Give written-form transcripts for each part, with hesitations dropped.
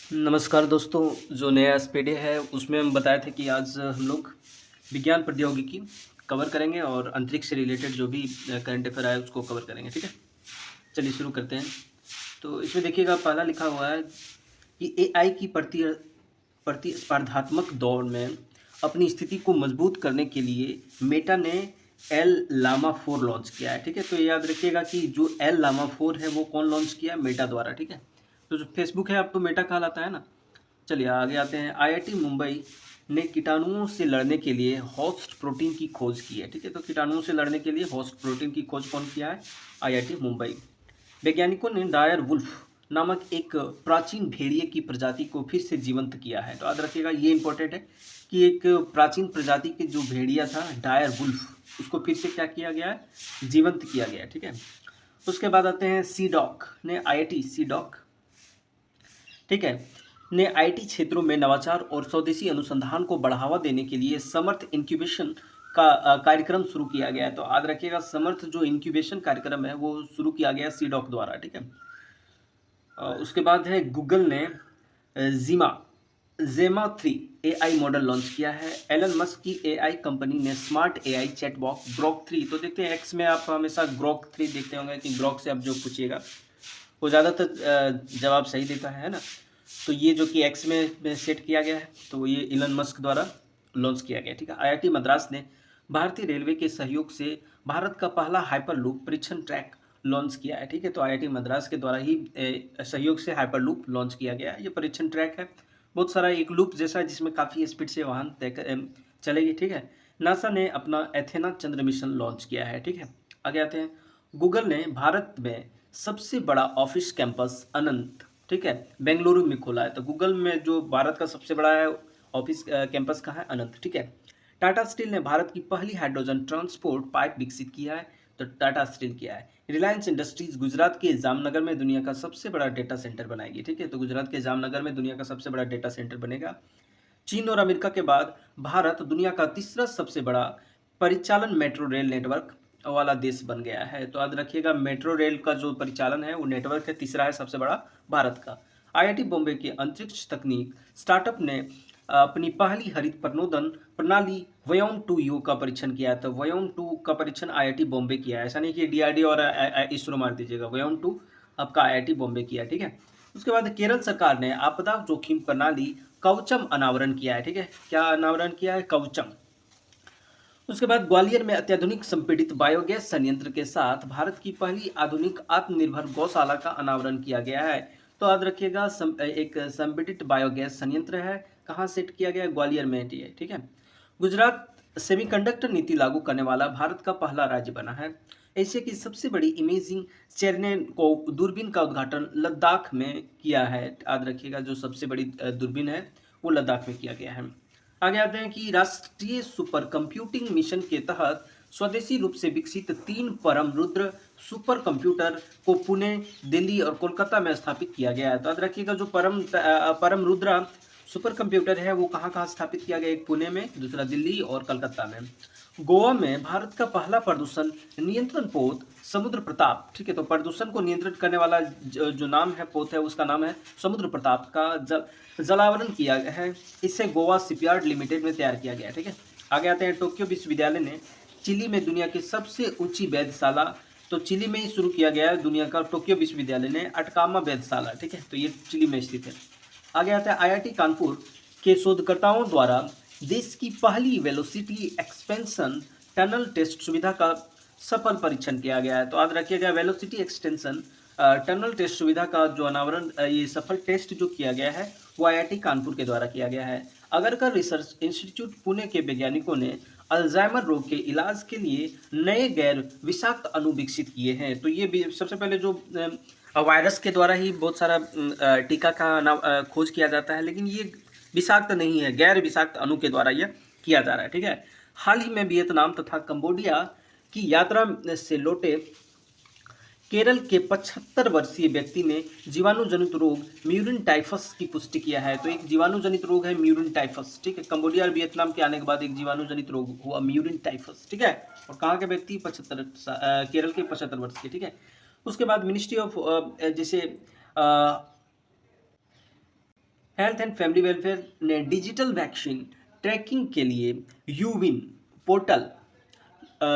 नमस्कार दोस्तों, जो नया एसपीडी है उसमें हम बताए थे कि आज हम लोग विज्ञान प्रौद्योगिकी कवर करेंगे और अंतरिक्ष से रिलेटेड जो भी करंट अफेयर आया उसको कवर करेंगे। ठीक है, चलिए शुरू करते हैं। तो इसमें देखिएगा, पहला लिखा हुआ है कि एआई की प्रतिस्पर्धात्मक दौर में अपनी स्थिति को मजबूत करने के लिए मेटा ने एल लामा 4 लॉन्च किया है। ठीक है, तो याद रखिएगा कि जो एल लामा 4 है वो कौन लॉन्च किया है? मेटा द्वारा। ठीक है, तो जो फेसबुक है अब तो मेटा कहलाता है ना। चलिए आगे आते हैं। आईआईटी मुंबई ने कीटाणुओं से लड़ने के लिए होस्ट प्रोटीन की खोज की है। ठीक है, तो कीटाणुओं से लड़ने के लिए होस्ट प्रोटीन की खोज कौन किया है? आईआईटी मुंबई। वैज्ञानिकों ने डायर वुल्फ नामक एक प्राचीन भेड़िए की प्रजाति को फिर से जीवंत किया है। तो याद रखिएगा, ये इंपॉर्टेंट है कि एक प्राचीन प्रजाति के जो भेड़िया था डायर वुल्फ, उसको फिर से क्या किया गया है? जीवंत किया गया है। ठीक है, उसके बाद आते हैं सी डॉक ने आईआईटी सी डॉक, ठीक है, ने आईटी क्षेत्रों में नवाचार और स्वदेशी अनुसंधान को बढ़ावा देने के लिए समर्थ इंक्यूबेशन का कार्यक्रम शुरू किया गया है। तो याद रखिएगा, समर्थ जो इंक्यूबेशन कार्यक्रम है वो शुरू किया गया सीडॉक द्वारा। ठीक है, उसके बाद है गूगल ने जीमा जेमा 3 एआई मॉडल लॉन्च किया है। एलन मस्क की एआई कंपनी ने स्मार्ट एआई चैटबॉट ग्रोक 3, तो देखते हैं एक्स में आप हमेशा ग्रोक 3 देखते होंगे कि ग्रोक से आप जो पूछिएगा वो ज़्यादातर जवाब सही देता है ना। तो ये जो कि एक्स में सेट किया गया है, तो ये इलन मस्क द्वारा लॉन्च किया गया। ठीक है, आईआईटी मद्रास ने भारतीय रेलवे के सहयोग से भारत का पहला हाइपरलूप परीक्षण ट्रैक लॉन्च किया है। ठीक है, तो आईआईटी मद्रास के द्वारा ही सहयोग से हाइपरलूप लॉन्च किया गया है। ये परीक्षण ट्रैक है, बहुत सारा एक लूप जैसा है जिसमें काफ़ी स्पीड से वाहन चलेगी। ठीक है, नासा ने अपना एथेना चंद्र मिशन लॉन्च किया है। ठीक है, आगे आते हैं। गूगल ने भारत में सबसे बड़ा ऑफिस कैंपस अनंत, ठीक है, बेंगलुरु में खोला है। तो गूगल में जो भारत का सबसे बड़ा है ऑफिस कैंपस का है अनंत। ठीक है, टाटा स्टील ने भारत की पहली हाइड्रोजन ट्रांसपोर्ट पाइप विकसित किया है। तो टाटा स्टील किया है। रिलायंस इंडस्ट्रीज गुजरात के जामनगर में दुनिया का सबसे बड़ा डेटा सेंटर बनाएगी। ठीक है, तो गुजरात के जामनगर में दुनिया का सबसे बड़ा डेटा सेंटर बनेगा। चीन और अमेरिका के बाद भारत दुनिया का तीसरा सबसे बड़ा परिचालन मेट्रो रेल नेटवर्क वाला देश बन गया है। तो याद रखिएगा, मेट्रो रेल का जो परिचालन है वो नेटवर्क है, तीसरा है सबसे बड़ा भारत का। आईआईटी बॉम्बे के अंतरिक्ष तकनीक स्टार्टअप ने अपनी पहली हरित प्रणोदन प्रणाली व्योम 2 यू का परीक्षण किया है। तो व्योम 2 का परीक्षण आईआईटी बॉम्बे किया है, ऐसा नहीं कि डीआरडीओ और इसरो मार दीजिएगा। व्योम 2 आपका आईआईटी बॉम्बे किया है। ठीक है, उसके बाद केरल सरकार ने आपदा जोखिम प्रणाली कवचम अनावरण किया है। ठीक है, क्या अनावरण किया है? कवचम। उसके बाद ग्वालियर में अत्याधुनिक संपीड़ित बायोगैस संयंत्र के साथ भारत की पहली आधुनिक आत्मनिर्भर गौशाला का अनावरण किया गया है। तो याद रखिएगा, एक संपीड़ित बायोगैस संयंत्र है, कहाँ सेट किया गया है? ग्वालियर में है। ठीक है, गुजरात सेमीकंडक्टर नीति लागू करने वाला भारत का पहला राज्य बना है। एशिया की सबसे बड़ी इमेजिंग चेरने को दूरबीन का उद्घाटन लद्दाख में किया है। याद रखिएगा, जो सबसे बड़ी दूरबीन है वो लद्दाख में किया गया है। आगे आते हैं कि राष्ट्रीय सुपर कंप्यूटिंग मिशन के तहत स्वदेशी रूप से विकसित 3 परम रुद्र सुपर कंप्यूटर को पुणे, दिल्ली और कोलकाता में स्थापित किया गया है। तो याद रखिएगा, जो परम रुद्रा सुपर कंप्यूटर है वो कहाँ कहाँ स्थापित किया गया? एक पुणे में, दूसरा दिल्ली और कलकत्ता में। गोवा में भारत का पहला प्रदूषण नियंत्रण पोत समुद्र प्रताप, ठीक है, तो प्रदूषण को नियंत्रित करने वाला जो नाम है, पोत है, उसका नाम है समुद्र प्रताप का जलावरण किया गया है। इसे गोवा शिपयार्ड लिमिटेड में तैयार किया गया है। ठीक है, आगे आते हैं। टोक्यो विश्वविद्यालय ने चिली में दुनिया की सबसे ऊंची वेधशाला, तो चिली में ही शुरू किया गया है दुनिया का, टोक्यो विश्वविद्यालय ने अटकामा वेधशाला। ठीक है, तो ये चिली में स्थित है। आगे आता है। आईआईटी कानपुर के शोधकर्ताओं द्वारा देश की पहली वेलोसिटी एक्सपेंशन टनल टेस्ट सुविधा का सफल परीक्षण किया गया है। तो याद रखिएगा, वेलोसिटी एक्सटेंशन टनल टेस्ट सुविधा का जो अनावरण, ये सफल टेस्ट जो किया गया है वो आईआईटी कानपुर के द्वारा किया गया है। अगरकर रिसर्च इंस्टीट्यूट पुणे के वैज्ञानिकों ने अल्जाइमर रोग के इलाज के लिए नए गैर विषाक्त अणु विकसित किए हैं। तो ये भी सबसे पहले जो वायरस के द्वारा ही बहुत सारा टीका का खोज किया जाता है, लेकिन ये विषाक्त नहीं है, गैर विषाक्त अणु के द्वारा यह किया जा रहा है। ठीक है, हाल ही में वियतनाम तथा कंबोडिया की यात्रा से लौटे केरल के 75 वर्षीय व्यक्ति ने जीवाणु जनित रोग म्यूरिन टाइफस की पुष्टि किया है। तो एक जीवाणु जनित रोग है म्यूरिन टाइफस। ठीक है, कंबोडिया और वियतनाम के आने के बाद एक जीवाणु जनित रोग हुआ म्यूरिन टाइफस। ठीक है, और कहाँ के व्यक्ति? 75, केरल के 75 वर्ष के। ठीक है, उसके बाद मिनिस्ट्री ऑफ जैसे हेल्थ एंड फैमिली वेलफेयर ने डिजिटल वैक्सीन ट्रैकिंग के लिए यूविन पोर्टल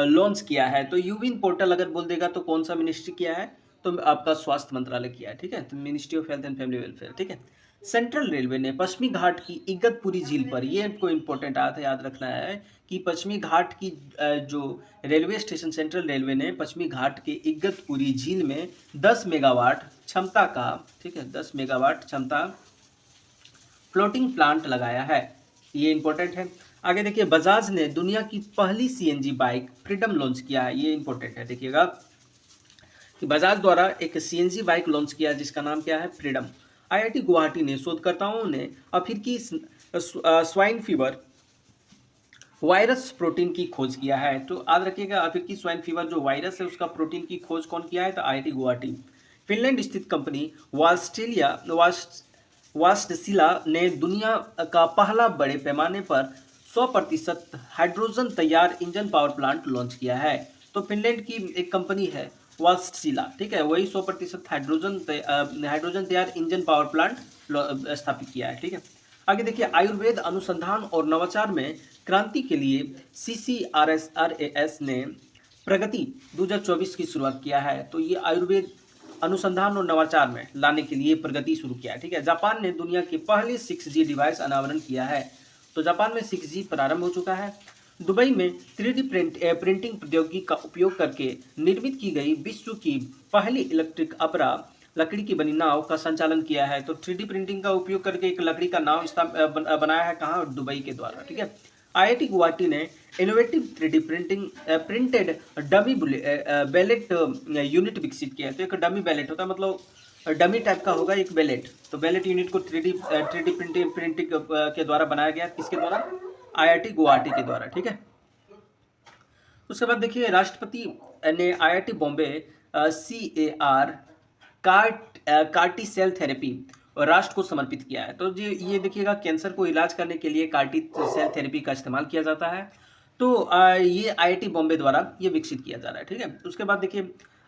लॉन्च किया है। तो यूविन पोर्टल अगर बोल देगा तो कौन सा मिनिस्ट्री किया है, तो आपका स्वास्थ्य मंत्रालय किया है, ठीक है, तो ministry of health and family welfare, ठीक है। सेंट्रल रेलवे ने पश्चिमी घाट की इगतपुरी झील पर, ये आपको इंपॉर्टेंट याद रखना है कि पश्चिमी घाट की जो रेलवे स्टेशन सेंट्रल रेलवे ने पश्चिमी घाट के इगतपुरी झील में 10 मेगावाट क्षमता का, ठीक है, 10 मेगावाट क्षमता फ्लोटिंग प्लांट लगाया है, ये इंपॉर्टेंट है। आगे देखिए, बजाज ने दुनिया की पहली सीएनजी बाइक फ्रीडम लॉन्च किया है, ये इंपॉर्टेंट है। देखिएगा कि बजाज द्वारा एक सीएनजी बाइक लॉन्च किया जिसका नाम क्या है, फ्रीडम। आईआईटी गुवाहाटी ने शोधकर्ताओं ने अफ्रीकी स्वाइन फीवर वायरस प्रोटीन की खोज किया है। तो याद रखिएगा, अफ्रीकी स्वाइन फीवर जो वायरस है उसका प्रोटीन की खोज कौन किया है, तो आईआईटी गुवाहाटी। फिनलैंड स्थित कंपनी वास्टसिला ने दुनिया का पहला बड़े पैमाने पर 100% हाइड्रोजन तैयार इंजन पावर प्लांट लॉन्च किया है। तो फिनलैंड की एक कंपनी है वास्टसिला, ठीक है, वही 100% हाइड्रोजन तैयार इंजन पावर प्लांट स्थापित किया है, ठीक है। आगे देखिए, आयुर्वेद अनुसंधान और नवाचार में क्रांति के लिए CCRS ने प्रगति 2024 की शुरुआत किया है। तो ये आयुर्वेद अनुसंधान और नवाचार में लाने के लिए प्रगति शुरू किया है, ठीक है। जापान ने दुनिया के पहले 6G डिवाइस अनावरण किया है। तो जापान में 6G प्रारंभ हो चुका है। दुबई में 3D प्रिंटिंग प्रौद्योगिकी का उपयोग करके निर्मित की गई विश्व की पहली इलेक्ट्रिक अपरा लकड़ी की बनी नाव का संचालन किया है। तो 3D प्रिंटिंग का उपयोग करके एक लकड़ी का नाव बनाया है, कहाँ, दुबई के द्वारा, ठीक है। आईआईटी गुवाहाटी ने innovative 3D printed dummy ballot unit विकसित किया है। तो एक डमी बैलेट होता है, मतलब डमी टाइप का होगा एक बैलेट। तो बैलेट यूनिट को 3D प्रिंटिंग के द्वारा बनाया गया, किसके द्वारा, आईआईटी गुवाहाटी के द्वारा, ठीक है। उसके बाद देखिए, राष्ट्रपति ने IIT Bombay CAR CAR T cell therapy और राष्ट्र को समर्पित किया है। तो ये देखिएगा, कैंसर को इलाज करने के लिए कार्टी सेल थेरेपी का इस्तेमाल किया जाता है। तो ये आईआईटी बॉम्बे द्वारा ये विकसित किया जा रहा है, ठीक है। उसके बाद देखिए,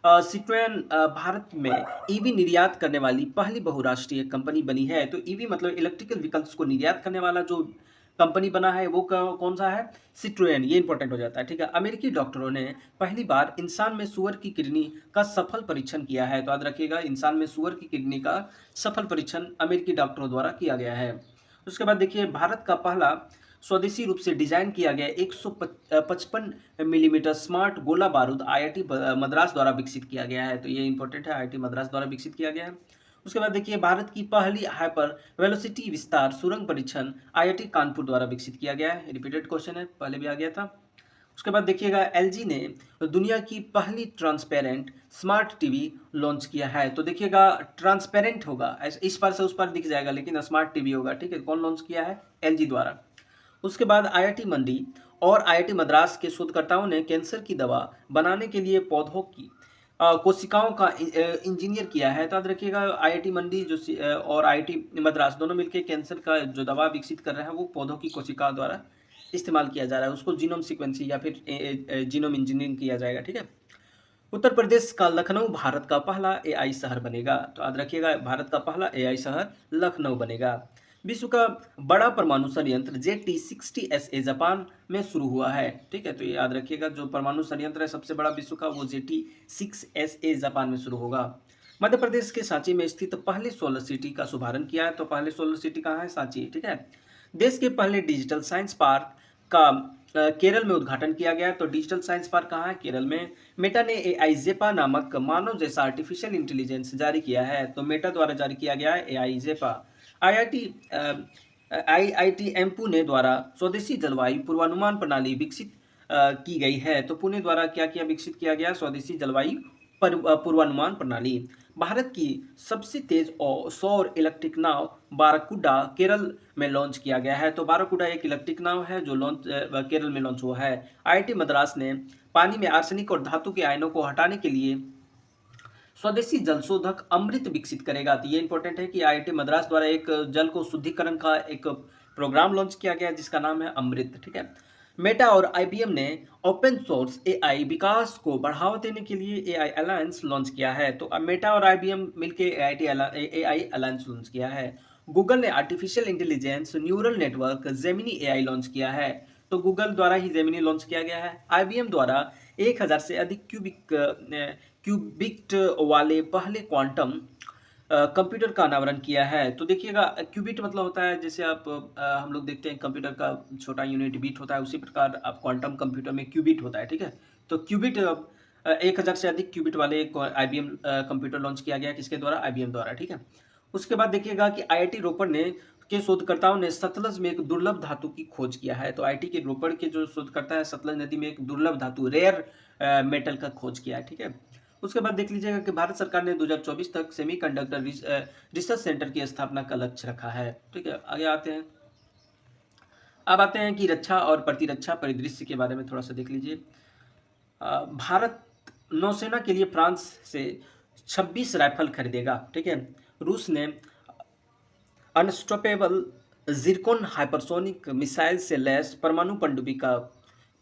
सिट्रोएन भारत में ईवी निर्यात करने वाली पहली बहुराष्ट्रीय कंपनी बनी है। तो ईवी मतलब इलेक्ट्रिकल व्हीकल्स को निर्यात करने वाला जो कंपनी बना है वो कौन सा है, सिट्रोएन, ये इंपॉर्टेंट हो जाता है, ठीक है। अमेरिकी डॉक्टरों ने पहली बार इंसान में सुअर की किडनी का सफल परीक्षण किया है। तो याद रखिएगा, इंसान में सुअर की किडनी का सफल परीक्षण अमेरिकी डॉक्टरों द्वारा किया गया है। उसके बाद देखिए, भारत का पहला स्वदेशी रूप से डिजाइन किया गया 155 मिलीमीटर स्मार्ट गोला बारूद आईआईटी मद्रास द्वारा विकसित किया गया है। तो ये इंपॉर्टेंट है, आईआईटी मद्रास द्वारा विकसित किया गया है। उसके बाद देखिए, भारत की पहली हाइपर वेलोसिटी विस्तार सुरंग परीक्षण आईआईटी कानपुर द्वारा विकसित किया गया है। रिपीटेड क्वेश्चन है, पहले भी आ गया था। उसके बाद देखिएगा, एलजी ने दुनिया की पहली ट्रांसपेरेंट स्मार्ट टीवी लॉन्च किया है। तो देखिएगा, ट्रांसपेरेंट होगा, इस पार से उस पार दिख जाएगा, लेकिन स्मार्ट टीवी होगा, ठीक है। कौन लॉन्च किया है, एलजी द्वारा। उसके बाद आईआईटी मंडी और आईआईटी मद्रास के शोधकर्ताओं ने कैंसर की दवा बनाने के लिए पौधों की कोशिकाओं का इंजीनियर किया है। तो याद रखिएगा, आईआईटी मंडी और आईआईटी मद्रास दोनों मिलकर कैंसर का जो दवा विकसित कर रहा है वो पौधों की कोशिकाओं द्वारा इस्तेमाल किया जा रहा है, उसको जीनोम सीक्वेंसिंग या फिर जीनोम इंजीनियरिंग किया जाएगा, ठीक है। उत्तर प्रदेश का लखनऊ भारत का पहला एआई शहर बनेगा। तो याद रखिएगा, भारत का पहला एआई शहर लखनऊ बनेगा। विश्व का बड़ा परमाणु संयंत्र JT60SA जापान में शुरू हुआ है, ठीक है। तो ये याद रखिएगा, जो परमाणु संयंत्र है सबसे बड़ा विश्व का वो JT6SA जापान में शुरू होगा। मध्य प्रदेश के सांची में स्थित पहले सोलर सिटी का शुभारंभ किया है। तो पहले सोलर सिटी कहाँ है, सांची, ठीक है। देश के पहले डिजिटल साइंस पार्क का केरल में उद्घाटन किया गया। तो डिजिटल साइंस पार्क कहाँ है, केरल में। मेटा ने AI जेपा नामक मानव जैसा आर्टिफिशियल इंटेलिजेंस जारी किया है। तो मेटा द्वारा जारी किया गया है AI जेपा। आईआईटी पुणे द्वारा स्वदेशी जलवायु पूर्वानुमान प्रणाली विकसित की गई है। तो पुणे द्वारा क्या विकसित किया गया, स्वदेशी जलवायु पूर्वानुमान प्रणाली। भारत की सबसे तेज और सौर इलेक्ट्रिक नाव बाराकुडा केरल में लॉन्च किया गया है। तो बाराकुडा एक इलेक्ट्रिक नाव है जो केरल में लॉन्च हुआ है। आईआईटी मद्रास ने पानी में आर्सेनिक और धातु के आयनों को हटाने के लिए स्वदेशी जलशोधक अमृत विकसित करेगा। तो ये इंपॉर्टेंट है कि आईआईटी मद्रास द्वारा एक जल को शुद्धिकरण का एक प्रोग्राम लॉन्च किया गया जिसका नाम है अमृत, ठीक है। मेटा और IBM ने ओपन सोर्स AI विकास को बढ़ावा देने के लिए AI अलायंस लॉन्च किया है। तो मेटा और IBM मिलकर AI अलायंस लॉन्च किया है। गूगल ने artificial intelligence neural network Gemini AI launch किया है। तो गूगल द्वारा ही जेमिनी लॉन्च किया गया है। आईबीएम द्वारा 1000 से अधिक क्यूबिट वाले पहले क्वांटम कंप्यूटर का अनावरण किया है। तो देखिएगा, क्यूबिट मतलब होता है, जैसे आप हम लोग देखते हैं कंप्यूटर का छोटा यूनिट बिट होता है, उसी प्रकार आप क्वांटम कंप्यूटर में क्यूबिट होता है, ठीक है। तो क्यूबिट 1000 से अधिक क्यूबिट वाले एक आईबीएम कंप्यूटर लॉन्च किया गया, किसके द्वारा? आईबीएम द्वारा, ठीक है। उसके बाद देखिएगा कि आईआईटी रोपड़ ने के शोधकर्ताओं ने सतलज में एक दुर्लभ धातु की खोज किया है। तो आईआईटी के रोपड़ के जो शोधकर्ता है, सतलज नदी में एक दुर्लभ धातु, रेयर मेटल का खोज किया है, ठीक है। उसके बाद देख लीजिएगा कि भारत सरकार ने 2024 तक सेमीकंडक्टर रिसर्च सेंटर की स्थापना का लक्ष्य रखा है, ठीक है। आगे आते हैं। अब आते हैं कि रक्षा और प्रतिरक्षा परिदृश्य के बारे में थोड़ा सा देख लीजिए। भारत नौसेना के लिए फ्रांस से 26 राइफल खरीदेगा, ठीक है। रूस ने अनस्टॉपेबल जिरकोन हाइपरसोनिक मिसाइल से लैस परमाणु पनडुब्बी का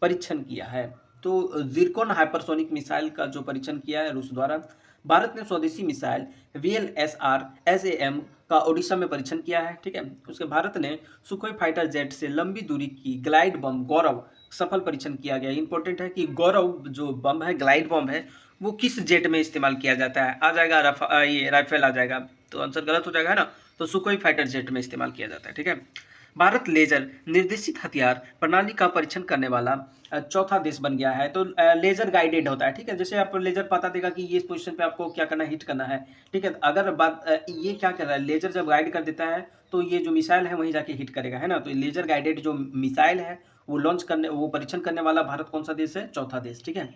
परीक्षण किया है। तो जिरकोन हाइपरसोनिक मिसाइल का जो परीक्षण किया है रूस द्वारा। भारत ने स्वदेशी मिसाइल VLSR SAM का ओडिशा में परीक्षण किया है, ठीक है। उसके भारत ने सुखोई फाइटर जेट से लंबी दूरी की ग्लाइड बम गौरव सफल परीक्षण किया गया। इंपॉर्टेंट है कि गौरव जो बम है, ग्लाइड बम है, वो किस जेट में इस्तेमाल किया जाता है? आ जाएगा ये राइफल आ जाएगा, तो आंसर गलत हो जाएगा, है ना। तो सुखोई फाइटर जेट में इस्तेमाल किया जाता है, ठीक है। भारत लेजर निर्देशित हथियार प्रणाली का परीक्षण करने वाला चौथा देश बन गया है। तो लेजर गाइडेड होता है, ठीक है। जैसे आप लेजर पता देगा कि ये पोजीशन पे आपको क्या करना है, हिट करना है, ठीक है। अगर बात ये क्या कर रहा है, लेजर जब गाइड कर देता है तो ये जो मिसाइल है वहीं जाके हिट करेगा, है ना। तो लेजर गाइडेड जो मिसाइल है वो परीक्षण करने वाला भारत कौन सा देश है? चौथा देश, ठीक है।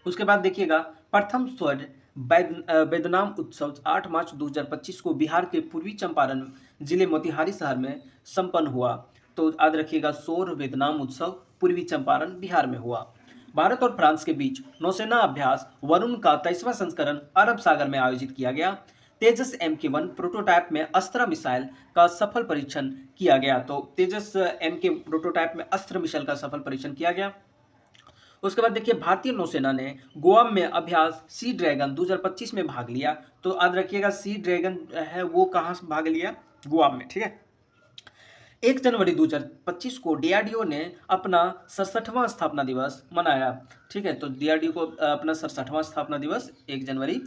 उसके बाद देखिएगा, प्रथम स्वर्ण वेदनाम उत्सव 8 मार्च 2025 को बिहार के पूर्वी चंपारण जिले मोतिहारी शहर में संपन्न हुआ। तो याद रखिएगा, सौर वेदनाम उत्सव पूर्वी चंपारण बिहार में हुआ। भारत और फ्रांस के बीच नौसेना अभ्यास वरुण का 23वां संस्करण अरब सागर में आयोजित किया गया। तेजस MK1 प्रोटोटाइप में अस्त्र मिसाइल का सफल परीक्षण किया गया। तो तेजस MK प्रोटोटाइप में अस्त्र मिसाइल का सफल परीक्षण किया गया। उसके बाद देखिए, भारतीय नौसेना ने गोवा में अभ्यास सी ड्रैगन 2025 में भाग लिया। तो याद रखिएगा, सी ड्रैगन है वो कहाँ से भाग लिया? गोवा में, ठीक है। 1 जनवरी 2025 को DRDO ने अपना 67वां स्थापना दिवस मनाया, ठीक है। तो DRDO को अपना 67वां स्थापना दिवस 1 जनवरी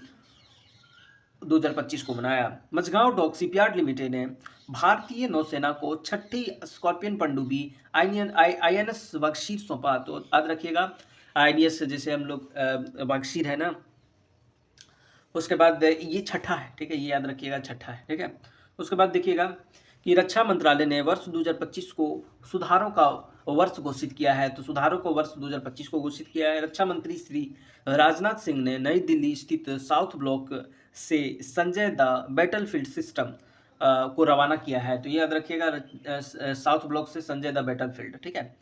2025 को मनाया। मझगांव डॉक शिपयार्ड लिमिटेड ने भारतीय नौसेना को छठी स्कॉर्पियन पनडुब्बी INS बख्शीर सौंपा। तो याद रखिएगा, INS जैसे हम लोग बख्शीर है ना, उसके बाद ये छठा है, ठीक है। ये याद रखिएगा, छठा है, ठीक है। उसके बाद देखिएगा कि रक्षा मंत्रालय ने वर्ष 2025 को सुधारों का वर्ष घोषित किया है। तो सुधारों को वर्ष 2025 को घोषित किया है। रक्षा मंत्री श्री राजनाथ सिंह ने नई दिल्ली स्थित साउथ ब्लॉक से संजय द बैटलफील्ड सिस्टम को रवाना किया है। तो ये याद रखिएगा, साउथ ब्लॉक से संजय द बैटलफील्ड, ठीक है।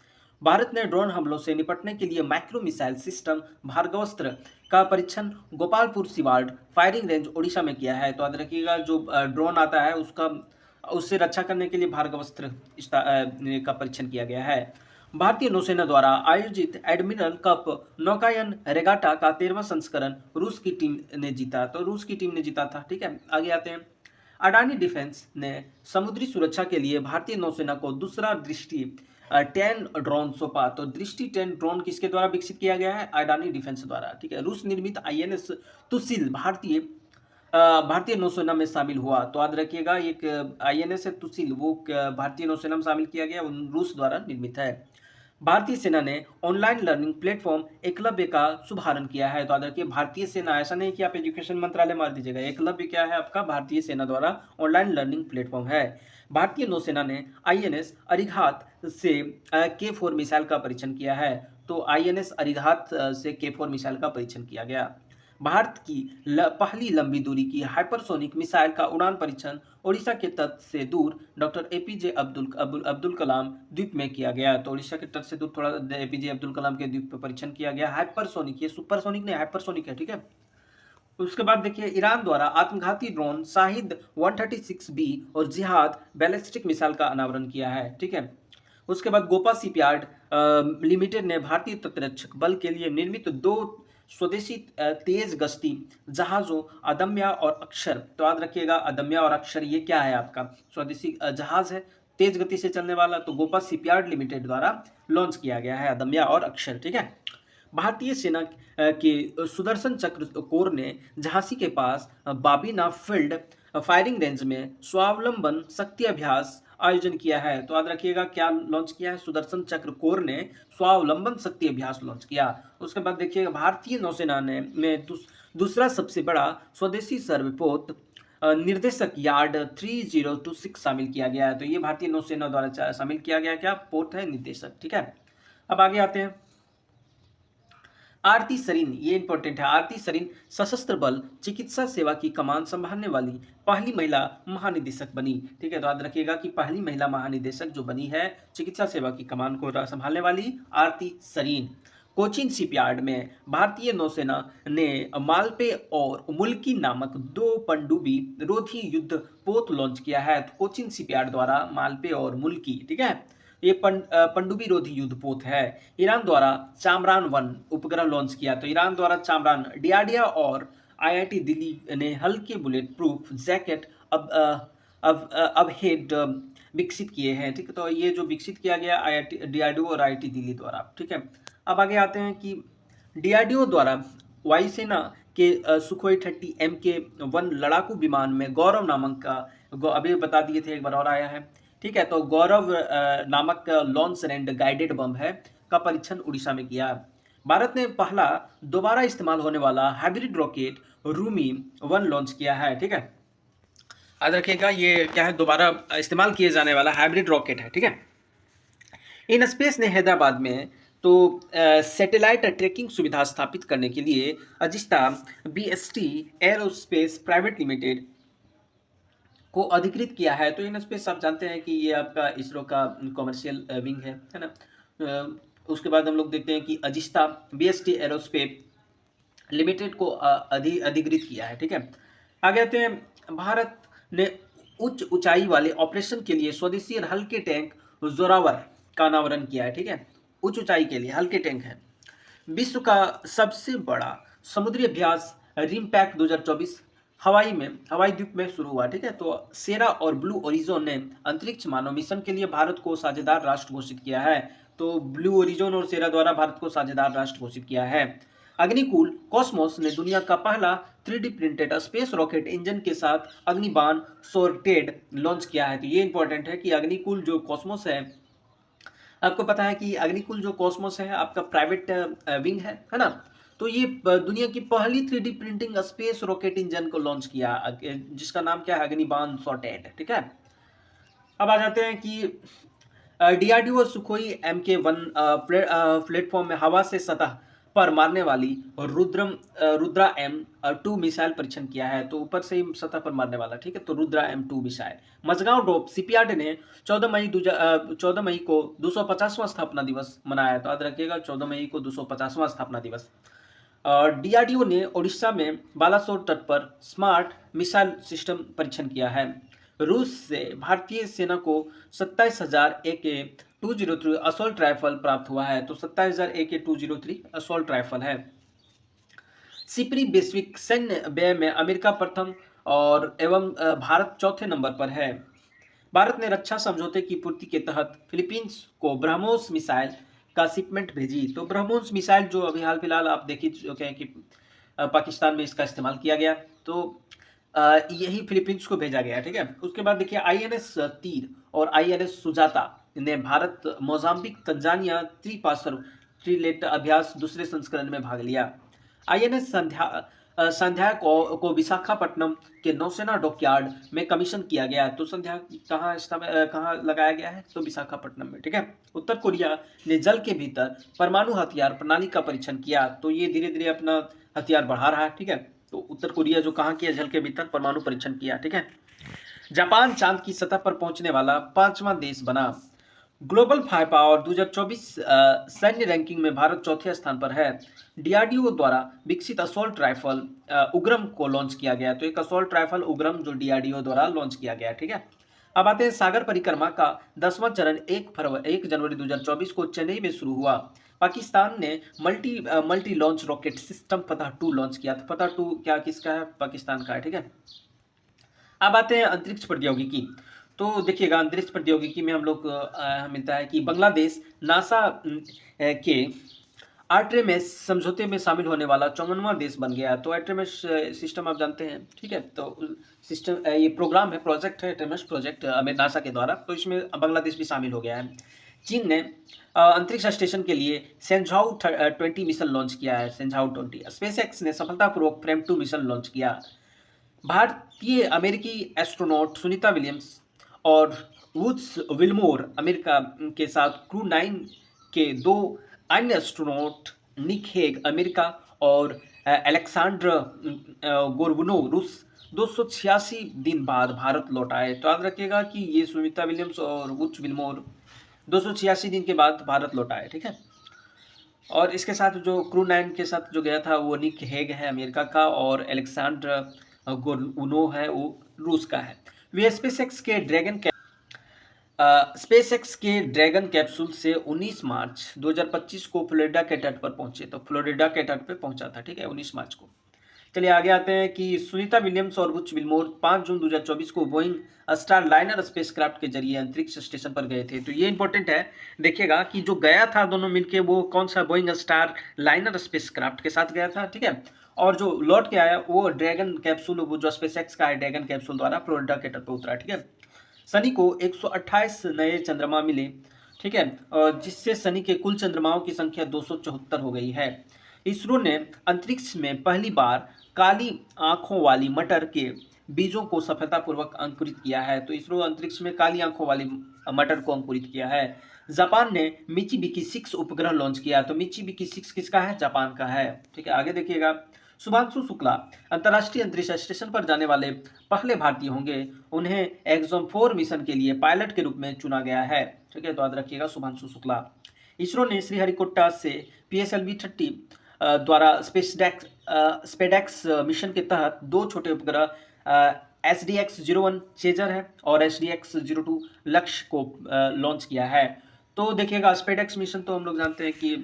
भारत ने ड्रोन हमलों से निपटने के लिए माइक्रो मिसाइल सिस्टम भार्गवस्त्र का परीक्षण गोपालपुर सिवाड़ फायरिंग रेंज ओडिशा में किया है। तो याद रखिएगा, जो ड्रोन आता है उससे रक्षा करने के लिए भार्गवस्त्र का परीक्षण किया गया है। भारतीय नौसेना द्वारा आयोजित एडमिरल कप नौकायन रेगाटा का 13वां संस्करण रूस की टीम ने जीता। तो रूस की टीम ने जीता था, ठीक है। आगे आते हैं। अडानी डिफेंस ने समुद्री सुरक्षा के लिए भारतीय नौसेना को दूसरा दृष्टि 10 ड्रोन सौंपा। तो दृष्टि 10 ड्रोन किसके द्वारा विकसित किया गया है? अडानी डिफेंस द्वारा, ठीक है। रूस निर्मित INS तुसिल भारतीय नौसेना में शामिल हुआ। तो याद रखिएगा, एक INS है तुसिल, वो भारतीय नौसेना में शामिल किया गया, रूस द्वारा निर्मित है। भारतीय सेना ने ऑनलाइन लर्निंग प्लेटफॉर्म एकलव्य का शुभारंभ किया है। तो याद रखिए, भारतीय सेना, ऐसा नहीं कि आप एजुकेशन मंत्रालय मार दीजिएगा, एकलव्य क्या है आपका? भारतीय सेना द्वारा ऑनलाइन लर्निंग प्लेटफॉर्म है। भारतीय नौसेना ने INS अरिघात से K4 मिसाइल का परीक्षण किया है। तो INS अरिघात से K4 मिसाइल का परीक्षण किया गया। भारत की पहली लंबी दूरी की हाइपरसोनिक मिसाइल का उड़ान परीक्षण ओडिशा के तट से दूर डॉक्टर APJ अब्दुल कलाम द्वीप में किया गया। तो ओडिशा के तट से दूर थोड़ा APJ अब्दुल कलाम के द्वीप पर परीक्षण किया गया। हाइपरसोनिक, ये सुपरसोनिक नहीं, हाइपरसोनिक है, ठीक है। उसके बाद देखिए, ईरान द्वारा आत्मघाती ड्रोन शाहिद 136B और जिहाद बैलिस्टिक मिसाइल का अनावरण किया है, ठीक है। उसके बाद गोपा शिपयार्ड लिमिटेड ने भारतीय तटरक्षक बल के लिए निर्मित 2 स्वदेशी तेज गश्ती जहाजों अदम्या और अक्षर। तो याद रखिएगा अदम्या और अक्षर ये क्या है आपका स्वदेशी जहाज है तेज गति से चलने वाला, तो गोपा शिपयार्ड लिमिटेड द्वारा लॉन्च किया गया है अदम्या और अक्षर। ठीक है। भारतीय सेना के सुदर्शन चक्र कोर ने झांसी के पास बाबीना फील्ड फायरिंग रेंज में स्वावलंबन शक्ति अभ्यास आयोजन किया है। तो याद रखिएगा क्या लॉन्च किया है, सुदर्शन चक्र कोर ने स्वावलंबन शक्ति अभ्यास लॉन्च किया। उसके बाद देखिएगा भारतीय नौसेना ने में दूसरा सबसे बड़ा स्वदेशी सर्वपोत निर्देशक यार्ड 3026 शामिल किया गया है। तो ये भारतीय नौसेना द्वारा शामिल किया गया क्या पोत है निर्देशक। ठीक है। अब आगे आते हैं आरती सरीन, ये इंपॉर्टेंट है। आरती सरीन सशस्त्र बल चिकित्सा सेवा की कमान संभालने वाली पहली महिला महानिदेशक बनी। ठीक है। तो याद रखिएगा कि पहली महिला महानिदेशक जो बनी है चिकित्सा सेवा की कमान को संभालने वाली आरती सरीन। कोचीन शिपयार्ड में भारतीय नौसेना ने मालपे और मुल्की नामक 2 पनडुब्बी रोधी युद्ध पोत लॉन्च किया है। तो कोचीन शिपयार्ड द्वारा मालपे और मुल्की, ठीक है, ये पनडुब्बी रोधी युद्ध पोत है। ईरान द्वारा चामरान 1 उपग्रह लॉन्च किया। तो ईरान द्वारा चामरान डीआरडीओ और आईआईटी दिल्ली ने हल्के बुलेट प्रूफ जैकेट अब हेड विकसित किए हैं। ठीक है। तो ये जो विकसित किया गया आईआईटी डीआरडीओ और आईआईटी दिल्ली द्वारा। ठीक है। अब आगे आते हैं कि डीआरडीओ द्वारा वायुसेना के सुखोई 30 MK1 लड़ाकू विमान में गौरव नामक का अभी बता दिए थे, एक बार और आया है। ठीक है। तो गौरव नामक लॉन्च रेंड गाइडेड बम है का परीक्षण उड़ीसा में किया। भारत ने पहला दोबारा इस्तेमाल होने वाला हाइब्रिड रॉकेट रूमी 1 लॉन्च किया है। ठीक है। याद रखिएगा ये क्या है, दोबारा इस्तेमाल किए जाने वाला हाइब्रिड रॉकेट है। ठीक है। इन स्पेस ने हैदराबाद में तो सैटेलाइट ट्रैकिंग सुविधा स्थापित करने के लिए अजिस्ता बीएसटी एरोस्पेस प्राइवेट लिमिटेड को अधिकृत किया है। तो इन स्पेस आप जानते हैं कि ये आपका इसरो का कॉमर्शियल विंग है ना। उसके बाद हम लोग देखते हैं कि अजिस्ता बीएसटी एरोस्पेस लिमिटेड को अधिकृत किया है। ठीक है। आगे आते हैं भारत ने उच्च ऊंचाई वाले ऑपरेशन के लिए स्वदेशी और हल्के टैंक जोरावर का अनावरण किया है। ठीक है। उच्च ऊंचाई के लिए हल्के टैंक है। विश्व का सबसे बड़ा समुद्री अभ्यास रिमपैक 2024 हवाई द्वीप में शुरू हुआ। ठीक है। तो सेरा और ब्लू ओरिजोन ने अंतरिक्ष मानव मिशन के लिए भारत को साझेदार राष्ट्र घोषित किया है। तो ब्लू ओरिजोन और सेरा द्वारा भारत को साझेदार राष्ट्र घोषित किया है। अग्निकूल कॉस्मोस ने दुनिया का पहला 3D printed space rocket engine के साथ अग्निबाण सोर्टेड लॉन्च किया है। तो ये इंपॉर्टेंट है कि अग्निकूल जो कॉस्मोस है, आपको पता है कि अग्निकुल जो कॉस्मोस है आपका प्राइवेट विंग है ना। तो ये दुनिया की पहली 3D printing space rocket engine को लॉन्च किया जिसका नाम क्या है अग्निबाण सॉर्टेड। ठीक है। अब आ जाते हैं कि डीआरडीओ सुखोई MK1 प्लेटफॉर्म में हवा से सतह पर मारने वाली रुद्रा M2 मिसाइल परीक्षण किया है। तो ऊपर से ही सतह पर मारने वाला। ठीक है। तो Rudra M2 missile. Mazagon dock shipyard ने 14 मई को 250वां स्थापना दिवस मनाया। तो याद रखिएगा 14 मई को 250वां स्थापना दिवस। डीआरडीओ ने ओडिशा में बालासोर तट पर स्मार्ट मिसाइल सिस्टम परीक्षण किया है। रूस से भारतीय सेना को 27,000 AK-203 असॉल्ट राइफल प्राप्त हुआ है। तो 27,000 AK-203 असॉल्ट राइफल है। सिपरी वैश्विक सैन्य व्यय में अमेरिका प्रथम और एवं भारत चौथे नंबर पर है। भारत ने रक्षा समझौते की पूर्ति के तहत फिलीपींस को ब्रह्मोस मिसाइल का शिपमेंट भेजी। तो ब्रह्मोस मिसाइल जो अभी हाल फिलहाल आप देख ही चुके हैं कि पाकिस्तान में इसका इस्तेमाल किया गया, तो यही फिलीपींस को भेजा गया। ठीक है। उसके बाद देखिए INS तीर और INS सुजाता ने भारत मोजाम्बिक तंजानिया त्रिपासर त्रिलेट अभ्यास दूसरे संस्करण में भाग लिया। INS संध्या को विशाखापट्टनम के नौसेना डॉकयार्ड में कमीशन किया गया। तो संध्या कहाँ लगाया गया है, तो विशाखापट्टनम में। ठीक है। उत्तर कोरिया ने जल के भीतर परमाणु हथियार प्रणाली का परीक्षण किया। तो ये धीरे धीरे अपना हथियार बढ़ा रहा है। ठीक है। तो उत्तर कोरिया जो कहाँ किया, जल के भीतर परमाणु परीक्षण किया। ठीक है। जापान चांद की सतह पर पहुंचने वाला 5वां देश बना। ग्लोबल फायर पावर 2024 सैन्य रैंकिंग में भारत चौथे स्थान पर है। डीआरडीओ द्वारा विकसित असॉल्ट राइफल उग्रम को लॉन्च किया गया। तो एक असॉल्ट राइफल उग्रम जो डीआरडीओ द्वारा लॉन्च किया गया। ठीक है। अब आते हैं सागर परिक्रमा का 10वां चरण 1 जनवरी 2024 को चेन्नई में शुरू हुआ। पाकिस्तान ने मल्टी लॉन्च रॉकेट सिस्टम फतह 2 लॉन्च किया था। फतह 2 क्या किसका है? पाकिस्तान का है, ठीक है। अब आते हैं अंतरिक्ष प्रौद्योगिकी। तो देखिएगा अंतरिक्ष प्रौद्योगिकी में हम लोग मिलता है कि बांग्लादेश नासा के आर्टेमिस समझौते में शामिल होने वाला 54वां देश बन गया। तो आर्टेमिस सिस्टम आप जानते हैं, ठीक है। तो सिस्टम ये प्रोग्राम है, प्रोजेक्ट है, आर्टेमिस प्रोजेक्ट नासा के द्वारा। तो इसमें बांग्लादेश भी शामिल हो गया है। चीन ने अंतरिक्ष स्टेशन के लिए सेंझाउ 20 मिशन लॉन्च किया है। सेंझाउ 20। स्पेसएक्स ने सफलतापूर्वक फ्रेम 2 मिशन लॉन्च किया। भारतीय अमेरिकी एस्ट्रोनॉट सुनीता विलियम्स और वुड्स विल्मोर अमेरिका के साथ क्रू 9 के 2 अन्य एस्ट्रोनॉट निक हेग अमेरिका और अलेक्सांड्र गोर्बुनोव रूस 286 दिन बाद भारत लौट आए। तो याद रखिएगा कि ये सुनीता विलियम्स और वुड्स विल्मोर 286 दिन के बाद भारत लौट आए, ठीक है। और इसके साथ जो क्रू 9 के साथ जो गया था वो निक हेग है अमेरिका का और अलेक्सांड्र गोर्बुनोव है वो रूस का है। वे स्पेसएक्स के ड्रैगन कैप्सूल से 19 मार्च 2025 को फ्लोरिडा के तट पर पहुंचे। तो फ्लोरिडा के तट पर पहुंचा था, ठीक है, 19 मार्च को। चलिए आगे आते हैं कि सुनीता विलियम्स और बुच विल्मोर 5 जून 2024 को बोइंग स्टारलाइनर स्पेसक्राफ्ट के जरिए अंतरिक्ष स्टेशन पर गए थे। तो ये इंपॉर्टेंट है, देखिएगा कि जो गया था दोनों मिलके वो कौन सा बोइंग स्टारलाइनर स्पेसक्राफ्ट के साथ गया था, ठीक है। और जो लौट के आया वो ड्रैगन कैप्सूल, वो जो स्पेसएक्स का है ड्रैगन कैप्सूल द्वारा फ्लोरिडा के तट पर उतरा, ठीक है। शनि को 128 नए चंद्रमा मिले, ठीक है, और जिससे शनि के कुल चंद्रमाओं की संख्या 274 हो गई है। इसरो ने अंतरिक्ष में पहली बार काली आंखों वाली मटर के बीजों को सफलतापूर्वक अंकुरित किया है। तो इसरो अंतरिक्ष में काली आंखों वाली मटर को अंकुरित किया है। जापान ने मिचिबिकी 6 उपग्रह लॉन्च किया। तो मिचिबिकी 6 किसका है? जापान का है, ठीक है। आगे देखिएगा, शुभांशु शुक्ला अंतर्राष्ट्रीय अंतरिक्ष स्टेशन पर जाने वाले पहले भारतीय होंगे। उन्हें एक्सॉम 4 मिशन के लिए पायलट के रूप में चुना गया है, ठीक है। तो याद रखिएगा शुभांशु शुक्ला। इसरो ने श्रीहरिकोटा से PSLV 30 द्वारा स्पेडेक्स मिशन के तहत 2 छोटे उपग्रह SDX-01 चेजर है और SDX-02 लक्ष्य को लॉन्च किया है। तो देखिएगा स्पेडेक्स मिशन तो हम लोग जानते हैं कि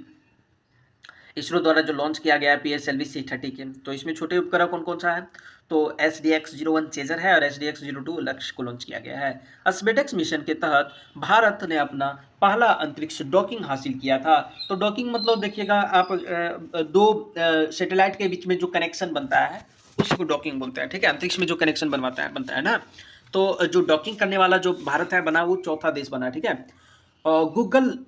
इसरो द्वारा जो लॉन्च किया गया है PSLV C30 के। तो इसमें छोटे उपग्रह कौन कौन सा है? तो SDX-01 चेजर है और SDX-02 लक्ष्य को लॉन्च किया गया है। स्पेडेक्स मिशन के तहत भारत ने अपना पहला अंतरिक्ष डॉकिंग हासिल किया था। तो डॉकिंग मतलब देखिएगा आप दो सैटेलाइट के बीच में जो कनेक्शन बनता है उसको डॉकिंग बोलते हैं, ठीक है। अंतरिक्ष में जो कनेक्शन बनता है ना, तो जो डॉकिंग करने वाला जो भारत है बना, वो चौथा देश बना, ठीक है। गूगल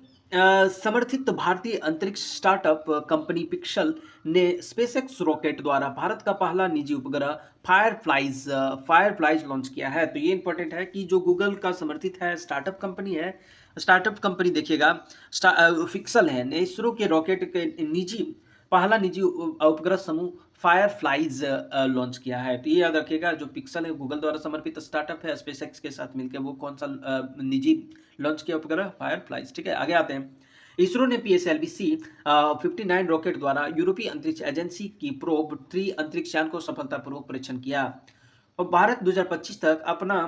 समर्थित भारतीय अंतरिक्ष स्टार्टअप कंपनी पिक्सल ने स्पेसएक्स रॉकेट द्वारा भारत का पहला निजी उपग्रह फायरफ्लाइज लॉन्च किया है। तो ये इंपॉर्टेंट है कि जो गूगल का समर्थित है स्टार्टअप कंपनी है, स्टार्टअप कंपनी देखिएगा पिक्सल है ने इसरो के रॉकेट के पहला निजी उपग्रह समूह फायरफ्लाइज लॉन्च किया है। तो ये याद रखिएगा, जो पिक्सल है गूगल द्वारा समर्पित स्टार्टअप है स्पेसएक्स के साथ मिलकर वो कौन सा निजी लॉन्च किया उपग्रह? फायरफ्लाइज, ठीक है। आगे आते हैं, इसरो ने PSLV C-59 रॉकेट द्वारा यूरोपीय अंतरिक्ष एजेंसी की प्रोब 3 अंतरिक्ष यान को सफलतापूर्वक परीक्षण किया और भारत 2025 तक अपना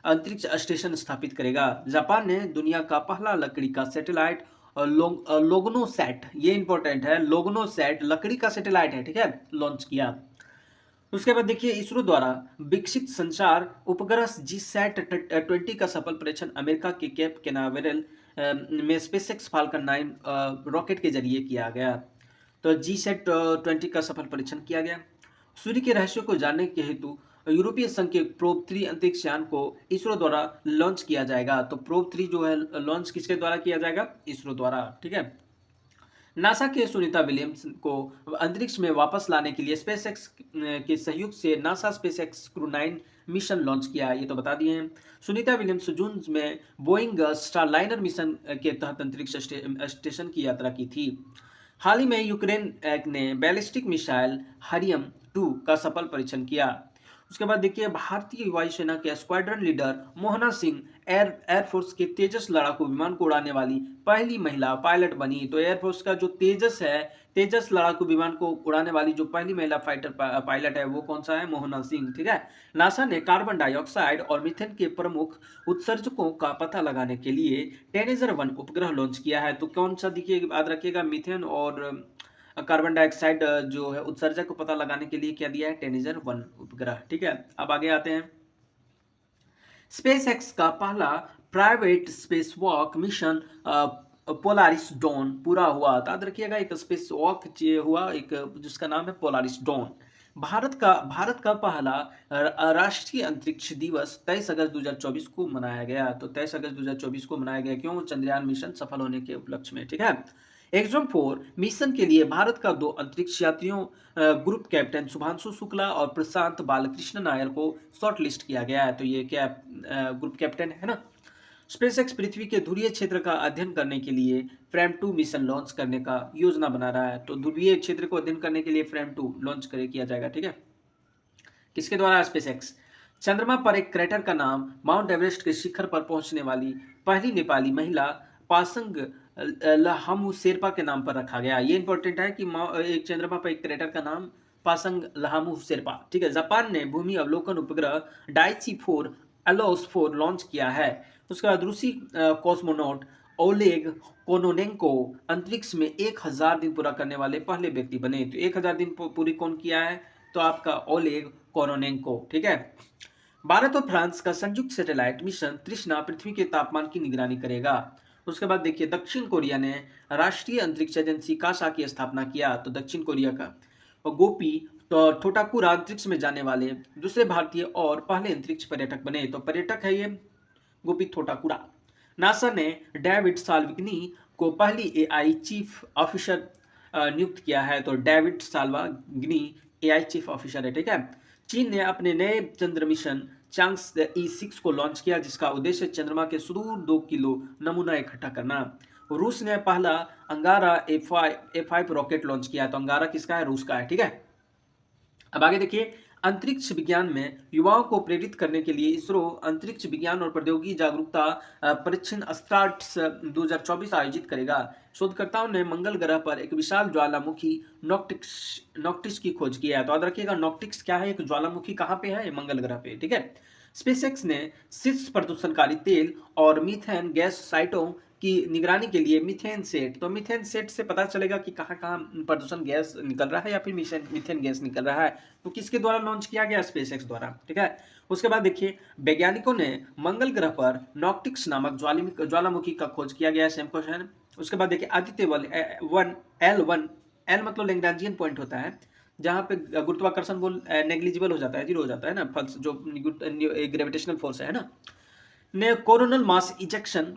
अंतरिक्ष स्टेशन स्थापित करेगा। जापान ने दुनिया का पहला लकड़ी का सैटेलाइट लोगनोसैट, ये इंपॉर्टेंट है, लोगनोसैट लकड़ी का सैटेलाइट है, ठीक है, लॉन्च किया। उसके बाद देखिए, इसरो द्वारा विकसित संचार उपग्रह GSAT 20 का सफल परीक्षण अमेरिका के केप कैनावेरल में स्पेसएक्स फाल्कन 9 रॉकेट के जरिए किया गया। तो GSAT 20 का सफल परीक्षण किया गया। सूर्य के रहस्यों को जानने के हेतु यूरोपीय संघ के प्रोब 3 अंतरिक्ष यान को इसरो द्वारा लॉन्च किया जाएगा। तो प्रोब 3 जो है लॉन्च किसके द्वारा किया जाएगा? इसरो द्वारा, ठीक है। नासा के सुनीता विलियम्स को अंतरिक्ष में वापस लाने के लिए स्पेसएक्स के सहयोग से NASA SpaceX crew 9 mission launch किया, ये तो बता दिए हैं। सुनीता विलियम्स जून में बोइंग स्टारलाइनर मिशन के तहत अंतरिक्ष स्टेशन की यात्रा की थी। हाल ही में यूक्रेन ने बैलिस्टिक मिसाइल हारियम 2 का सफल परीक्षण किया। उसके बाद देखिए भारतीय वायुसेना के squadron leader Mohana Singh air force के तेजस लड़ाकू विमान को उड़ाने वाली पहली महिला पायलट बनी। तो एयरफोर्स का जो तेजस है, तेजस लड़ाकू विमान को उड़ाने वाली जो पहली महिला फाइटर पायलट है वो कौन सा है? मोहना सिंह। ठीक है। नासा ने कार्बन डाइऑक्साइड और मीथेन के प्रमुख उत्सर्जकों का पता लगाने के लिए टेनेजर 1 उपग्रह लॉन्च किया है। तो कौन सा देखिए याद रखिएगा, मीथेन और कार्बन डाइऑक्साइड जो है उत्सर्जक को पता लगाने के लिए क्या दिया है? टेनेजर 1 उपग्रह। ठीक है। अब आगे आते हैं। स्पेसएक्स का पहला private space walk mission Polaris Dawn पूरा हुआ। तो याद रखिएगा एक स्पेस वॉक हुआ एक जिसका नाम है पोलारिस डॉन। भारत का पहला राष्ट्रीय अंतरिक्ष दिवस 23 अगस्त 2024 को मनाया गया। तो 23 अगस्त 2024 को मनाया गया क्यों? चंद्रयान मिशन सफल होने के उपलक्ष्य में। ठीक है। एक्सोम 4 मिशन के लिए भारत का 2 अंतरिक्ष यात्रियों ग्रुप कैप्टन शुभांशु शुक्ला और प्रशांत बालकृष्ण नायर को शॉर्ट लिस्ट किया गया है। तो ये क्या ग्रुप कैप्टन है ना। स्पेसएक्स पृथ्वी के ध्रुवीय क्षेत्र का अध्ययन करने के लिए फ्रेम 2 मिशन लॉन्च करने का योजना बना रहा है। तो ध्रुवीय क्षेत्र को अध्ययन करने के लिए फ्रेम 2 लॉन्च किया जाएगा। ठीक है। किसके द्वारा? स्पेसएक्स। चंद्रमा पर एक क्रेटर का नाम माउंट एवरेस्ट के शिखर पर पहुंचने वाली पहली नेपाली महिला पासंग लहामू शेरपा के नाम पर रखा गया। ये इंपॉर्टेंट है कि एक चंद्रमा पर एक क्रेटर का नाम पासंग लहामू शेरपा। ठीक है। जापान ने भूमि अवलोकन उपग्रह डाइची 4 अलोस 4 लॉन्च किया है। उसके बाद रूसी कॉस्मोनॉट ओलेग कोनोनेंको अंतरिक्ष में 1000 दिन पूरा करने वाले पहले व्यक्ति बने। तो 1000 दिन पूरी कौन किया है? तो आपका ओलेग कोनोनेंको। ठीक है। भारत और फ्रांस का संयुक्त सैटेलाइट मिशन तृष्णा पृथ्वी के तापमान की निगरानी करेगा। उसके बाद देखिए दक्षिण कोरिया ने राष्ट्रीय अंतरिक्ष एजेंसी कासा की स्थापना किया। तो दक्षिण कोरिया का गोपी तो ठोटाकुरा अंतरिक्ष में जाने वाले दूसरे भारतीय और पहले अंतरिक्ष पर्यटक बने। तो पर्यटक है ये गोपी ठोटाकुरा। नासा ने डेविड साल्विनी को पहली एआई चीफ ऑफिसर नियुक्त किया है। तो डेविड साल्वाग्नी एआई चीफ ऑफिसर है। ठीक है। चीन ने अपने नए चंद्र मिशन चांग्स-E6 को लॉन्च किया जिसका उद्देश्य चंद्रमा के सुदूर 2 किलो नमूना इकट्ठा करना। रूस ने पहला अंगारा A5 रॉकेट लॉन्च किया। तो अंगारा किसका है? रूस का है। ठीक है। अब आगे देखिए अंतरिक्ष विज्ञान में युवाओं को प्रेरित करने के लिए इसरो अंतरिक्ष विज्ञान और प्रौद्योगिकी जागरूकता परीक्षण स्टार्ट्स 2024 आयोजित करेगा। शोधकर्ताओं ने मंगल ग्रह पर एक विशाल ज्वालामुखी नॉक्टिक्स की खोज की है। तो याद रखिएगा नॉक्टिक्स क्या है? एक ज्वालामुखी कहाँ पे है? मंगल ग्रह पे। ठीक है। स्पेसएक्स ने शीर्ष प्रदूषणकारी तेल और मीथेन गैस साइटों की निगरानी के लिए मीथेन सेट। तो मीथेन सेट से पता चलेगा कि कहाँ कहाँ प्रदूषण गैस निकल रहा है या फिर मीथेन गैस निकल रहा है। तो किसके द्वारा लॉन्च किया गया? स्पेसएक्स द्वारा। ठीक है। उसके बाद देखिए वैज्ञानिकों ने मंगल ग्रह पर नॉक्टिक्स नामक ज्वालामुखी का खोज किया गया। Same question. उसके बाद देखिए आदित्य L1 एल मतलब लैग्रांजियन पॉइंट होता है जहां पे गुरुत्वाकर्षण बल नेग्लिजिबल हो जाता है, जीरो हो जाता है ना, जो ग्रेविटेशनल फोर्स है ना, ने कोरोनल मास इजेक्शन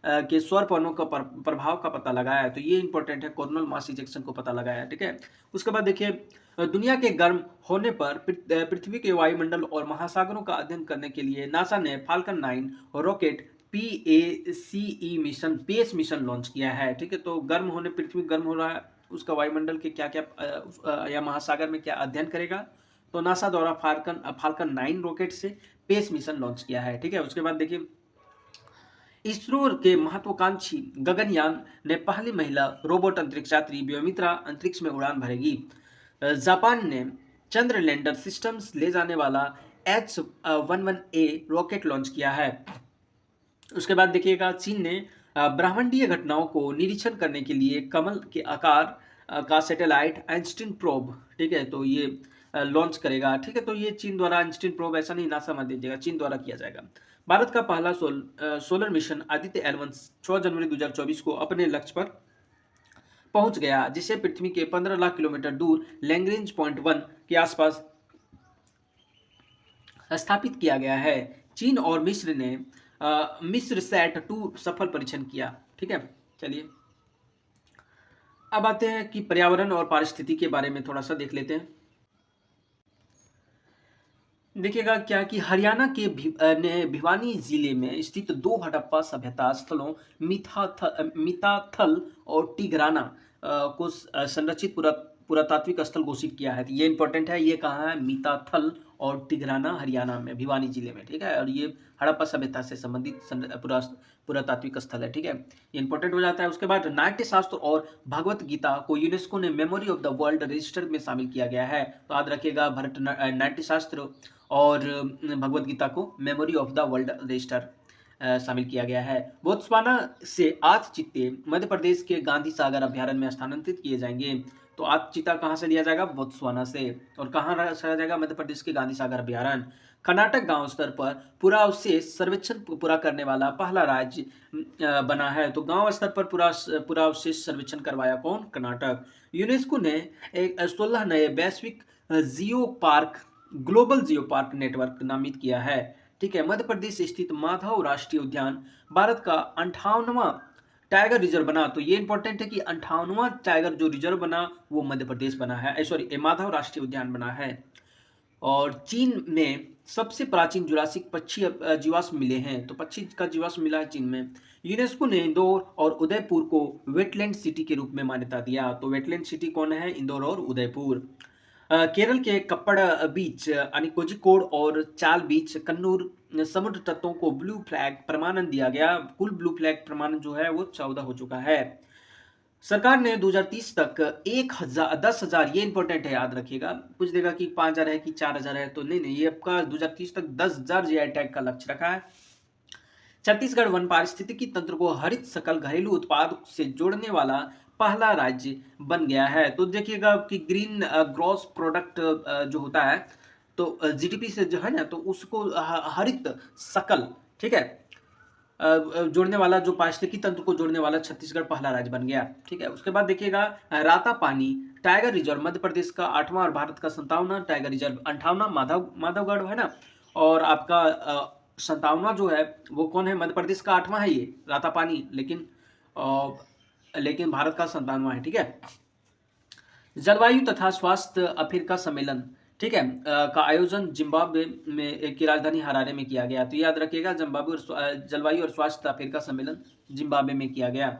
के स्वरपर्णों का प्रभाव का पता लगाया है। तो ये इंपॉर्टेंट है, कोरोनल मास इजेक्शन को पता लगाया है। ठीक है। उसके बाद देखिए दुनिया के गर्म होने पर पृथ्वी के वायुमंडल और महासागरों का अध्ययन करने के लिए नासा ने Falcon 9 rocket PACE mission PACE mission launch किया है। ठीक है। तो गर्म होने पृथ्वी गर्म हो रहा है, उसका वायुमंडल के क्या क्या या महासागर में क्या अध्ययन करेगा? तो नासा द्वारा फाल्कन 9 रॉकेट से पेस मिशन लॉन्च किया है। ठीक है। उसके बाद देखिए इसरो के महत्वाकांक्षी गगनयान ने पहली महिला रोबोट अंतरिक्ष यात्री व्योमित्रा अंतरिक्ष में उड़ान भरेगी। जापान ने चंद्र लैंडर सिस्टम्स ले जाने वाला H11A रॉकेट लॉन्च किया है। उसके बाद देखिएगा चीन ने ब्रह्मांडीय घटनाओं को निरीक्षण करने के लिए कमल के आकार का सैटेलाइट आइंस्टीन प्रोब, ठीक है, तो ये लॉन्च करेगा। ठीक है। तो ये चीन द्वारा आइंस्टीन प्रोब, ऐसा नहीं नासा मत दीजिएगा, चीन द्वारा किया जाएगा। भारत का पहला सोलर मिशन आदित्य L1 6 जनवरी 2024 को अपने लक्ष्य पर पहुंच गया, जिसे पृथ्वी के 15 लाख किलोमीटर दूर लैग्रेंज पॉइंट 1 के आसपास स्थापित किया गया है। चीन और मिस्र ने मिस्र सैट 2 सफल परीक्षण किया। ठीक है। चलिए अब आते हैं कि पर्यावरण और पारिस्थितिकी के बारे में थोड़ा सा देख लेते हैं। देखिएगा क्या कि हरियाणा के भिवानी जिले में स्थित 2 हड़प्पा सभ्यता स्थलों मिताथल और टिग्राना को संरक्षित पुरातात्विक स्थल घोषित किया है। तो ये इंपॉर्टेंट है, ये कहाँ है, मीताथल और तिघराना हरियाणा में, भिवानी जिले में, ठीक है। और ये हड़प्पा सभ्यता से संबंधित पुरातात्विक स्थल है, ठीक है। ये इंपॉर्टेंट हो जाता है। उसके बाद नाट्य शास्त्र और भगवत गीता को यूनेस्को ने memory of the world register में शामिल किया गया है। तो याद रखिएगा, नाट्य शास्त्र और भगवत गीता को memory of the world register शामिल किया गया है। बोत्सवाना से 8 चीते मध्य प्रदेश के गांधी सागर अभ्यारण्य में स्थानांतरित किए जाएंगे। तो 8 चीता कहाँ से लिया जाएगा, बोत्सवाना से। और कहाँ रखा जाएगा, मध्य प्रदेश के गांधी सागर अभ्यारण्य। कर्नाटक गांव स्तर पर पुरावशेष सर्वेक्षण पूरा करने वाला पहला राज्य बना है। तो गांव स्तर पर पुरावशेष सर्वेक्षण करवाया कौन, कर्नाटक। यूनेस्को ने 16 नए वैश्विक geo park global geo park network नामित किया है, ठीक है। मध्य प्रदेश स्थित माधव राष्ट्रीय उद्यान भारत का 58वां टाइगर रिजर्व बना। तो ये इंपॉर्टेंट है कि 58वां टाइगर जो रिजर्व बना वो मध्य प्रदेश बना है, सॉरी माधव राष्ट्रीय उद्यान बना है। और चीन में सबसे प्राचीन जुरासिक पक्षी जीवाश्म मिले हैं। तो पक्षी का जीवाश्म मिला है चीन में। यूनेस्को ने इंदौर और उदयपुर को वेटलैंड सिटी के रूप में मान्यता दिया। तो वेटलैंड सिटी कौन है, इंदौर और उदयपुर। केरल के कप्पड़ बीच यानी कोझिकोड और चाल बीच कन्नूर समुद्र तटों को ब्लू फ्लैग प्रमाणन दिया गया। कुल ब्लू फ्लैग प्रमाणन जो है वो 14 हो चुका है। सरकार ने 2030 तक 10,000, ये इंपॉर्टेंट है, याद रखिएगा। पूछ देगा कि 5,000 है कि 4,000 है, तो नहीं, ये आपका 2030 तक 10,000 जीआई टैग का लक्ष्य रखा है। छत्तीसगढ़ वन पारिस्थितिकी तंत्र को हरित सकल घरेलू उत्पाद से जोड़ने वाला पहला राज्य बन गया है। तो देखिएगा कि ग्रीन ग्रॉस प्रोडक्ट जो होता है, तो जीडीपी से जो है ना, तो उसको हरित सकल, ठीक है, जोड़ने वाला, जो पारिस्थितिकी तंत्र को जोड़ने वाला छत्तीसगढ़ पहला राज्य बन गया, ठीक है। उसके बाद देखिएगा रातापानी टाइगर रिजर्व मध्य प्रदेश का 8वां और भारत का 57वां टाइगर रिजर्व। 58वां माधवगढ़ है ना, और आपका 57वां जो है वो कौन है, मध्य प्रदेश का 8वां है ये रातापानी, लेकिन भारत का 57वां है, ठीक है। जलवायु तथा स्वास्थ्य अफ्रीका सम्मेलन, ठीक है, का आयोजन जिम्बाब्वे में की राजधानी हरारे में किया गया। तो याद रखिएगा, जिम्बाब्वे और जलवायु और स्वास्थ्य अफ्रीका सम्मेलन जिम्बाब्वे में किया गया।